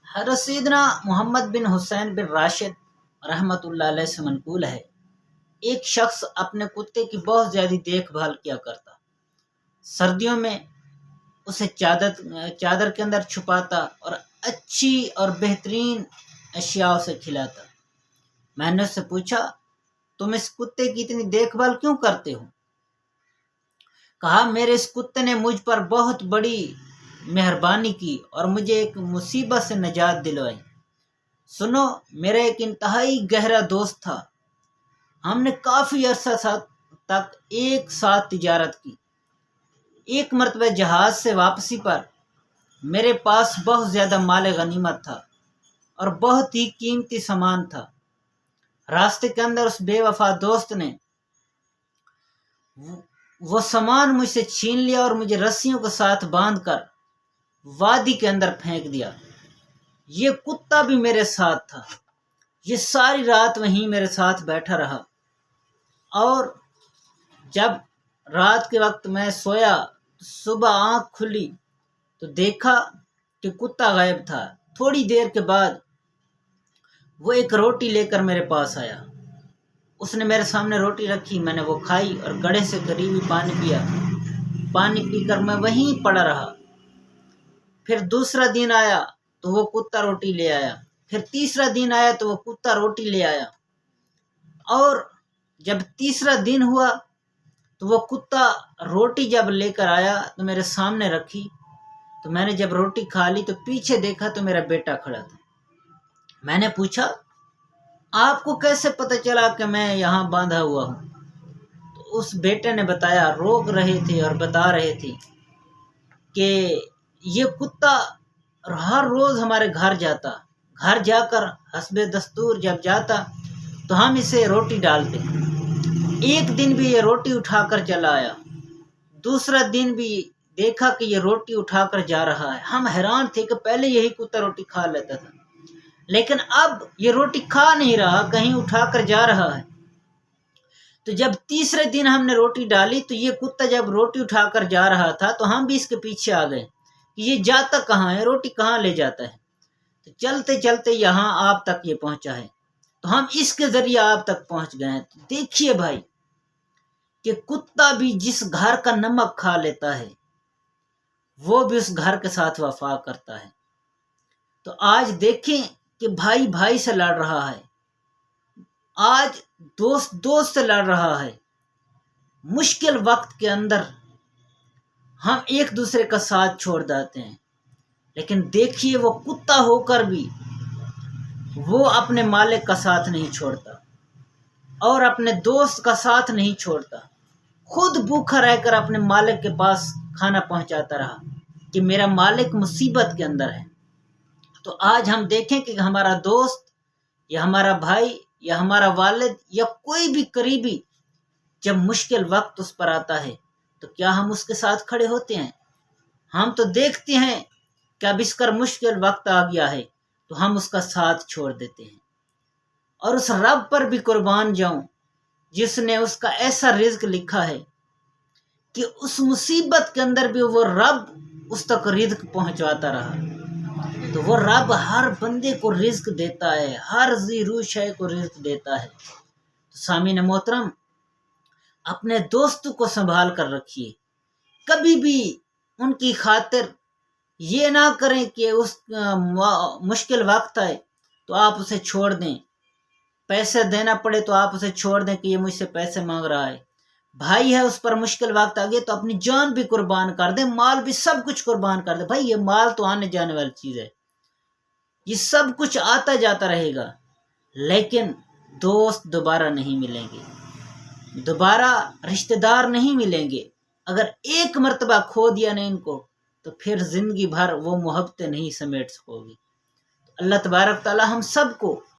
حضرت سیدنا محمد بن حسین بن راشد رحمۃ اللہ علیہ سے منقول ہے، ایک شخص اپنے کتے کی بہت زیادہ دیکھ بھال کیا کرتا۔ سردیوں میں اسے چادر کے اندر چھپاتا اور اچھی اور بہترین اشیاء سے کھلاتا۔ میں نے اس سے پوچھا، تم اس کتے کی اتنی دیکھ بھال کیوں کرتے ہو؟ کہا، میرے اس کتے نے مجھ پر بہت بڑی مہربانی کی اور مجھے ایک مصیبت سے نجات دلوائی۔ سنو، میرا ایک انتہائی گہرا دوست تھا، ہم نے کافی عرصہ تک ایک ساتھ تجارت کی۔ ایک مرتبہ جہاز سے واپسی پر میرے پاس بہت زیادہ مال غنیمت تھا اور بہت ہی قیمتی سامان تھا۔ راستے کے اندر اس بے وفا دوست نے وہ سامان مجھ سے چھین لیا اور مجھے رسیوں کے ساتھ باندھ کر وادی کے اندر پھینک دیا۔ یہ کتا بھی میرے ساتھ تھا، یہ ساری رات وہیں میرے ساتھ بیٹھا رہا، اور جب رات کے وقت میں سویا تو صبح آنکھ کھلی تو دیکھا کہ کتا غائب تھا۔ تھوڑی دیر کے بعد وہ ایک روٹی لے کر میرے پاس آیا۔ اس نے میرے سامنے روٹی رکھی، میں نے وہ کھائی اور گڑھے سے قریبی پانی پیا۔ پانی پی کر میں وہیں پڑا رہا۔ پھر دوسرا دن آیا تو وہ کتا روٹی لے آیا، پھر تیسرا دن آیا تو وہ کتا روٹی لے آیا، اور جب تیسرا دن ہوا تو وہ کتا روٹی جب لے کر آیا تو میرے سامنے رکھی، تو میں نے جب روٹی کھا لی تو پیچھے دیکھا تو میرا بیٹا کھڑا تھا۔ میں نے پوچھا، آپ کو کیسے پتہ چلا کہ میں یہاں باندھا ہوا ہوں؟ تو اس بیٹے نے بتایا، روک رہے تھے اور بتا رہے تھے کہ یہ کتا ہر روز ہمارے گھر جا کر حسب دستور جب جاتا تو ہم اسے روٹی ڈالتے۔ ایک دن بھی یہ روٹی اٹھا کر چلا آیا، دوسرا دن بھی دیکھا کہ یہ روٹی اٹھا کر جا رہا ہے۔ ہم حیران تھے کہ پہلے یہی کتا روٹی کھا لیتا تھا، لیکن اب یہ روٹی کھا نہیں رہا، کہیں اٹھا کر جا رہا ہے۔ تو جب تیسرے دن ہم نے روٹی ڈالی تو یہ کتا جب روٹی اٹھا کر جا رہا تھا تو ہم بھی اس کے پیچھے آ گئے کہ یہ جاتا کہاں ہے، روٹی کہاں لے جاتا ہے۔ تو چلتے چلتے یہاں آپ تک یہ پہنچا ہے، تو ہم اس کے ذریعے آپ تک پہنچ گئے ہیں۔ تو دیکھیے بھائی کہ کتا بھی جس گھر کا نمک کھا لیتا ہے وہ بھی اس گھر کے ساتھ وفا کرتا ہے۔ تو آج دیکھیں کہ بھائی بھائی سے لڑ رہا ہے، آج دوست دوست سے لڑ رہا ہے۔ مشکل وقت کے اندر ہم ایک دوسرے کا ساتھ چھوڑ دیتے ہیں، لیکن دیکھیے وہ کتا ہو کر بھی وہ اپنے مالک کا ساتھ نہیں چھوڑتا اور اپنے دوست کا ساتھ نہیں چھوڑتا، خود بھوکا رہ کر اپنے مالک کے پاس کھانا پہنچاتا رہا کہ میرا مالک مصیبت کے اندر ہے۔ تو آج ہم دیکھیں کہ ہمارا دوست یا ہمارا بھائی یا ہمارا والد یا کوئی بھی قریبی جب مشکل وقت اس پر آتا ہے تو کیا ہم اس کے ساتھ کھڑے ہوتے ہیں؟ ہم تو دیکھتے ہیں کہ اب اس کا مشکل وقت آ گیا ہے تو ہم اس کا ساتھ چھوڑ دیتے ہیں، اور اس رب پر بھی قربان جاؤں جس نے اس کا ایسا رزق لکھا ہے کہ اس مصیبت کے اندر بھی وہ رب اس تک رزق پہنچاتا رہا۔ تو وہ رب ہر بندے کو رزق دیتا ہے، ہر ذی روح شے کو رزق دیتا ہے۔ تو سامعین محترم، اپنے دوستوں کو سنبھال کر رکھیے، کبھی بھی ان کی خاطر یہ نہ کریں کہ اس مشکل وقت آئے تو آپ اسے چھوڑ دیں، پیسے دینا پڑے تو آپ اسے چھوڑ دیں کہ یہ مجھ سے پیسے مانگ رہا ہے۔ بھائی ہے، اس پر مشکل وقت آ گیا تو اپنی جان بھی قربان کر دیں، مال بھی، سب کچھ قربان کر دیں۔ بھائی یہ مال تو آنے جانے والی چیز ہے، یہ سب کچھ آتا جاتا رہے گا، لیکن دوست دوبارہ نہیں ملیں گے، دوبارہ رشتہ دار نہیں ملیں گے۔ اگر ایک مرتبہ کھو دیا نے ان کو تو پھر زندگی بھر وہ محبتیں نہیں سمیٹ سکو گی۔ اللہ تبارک تعالی ہم سب کو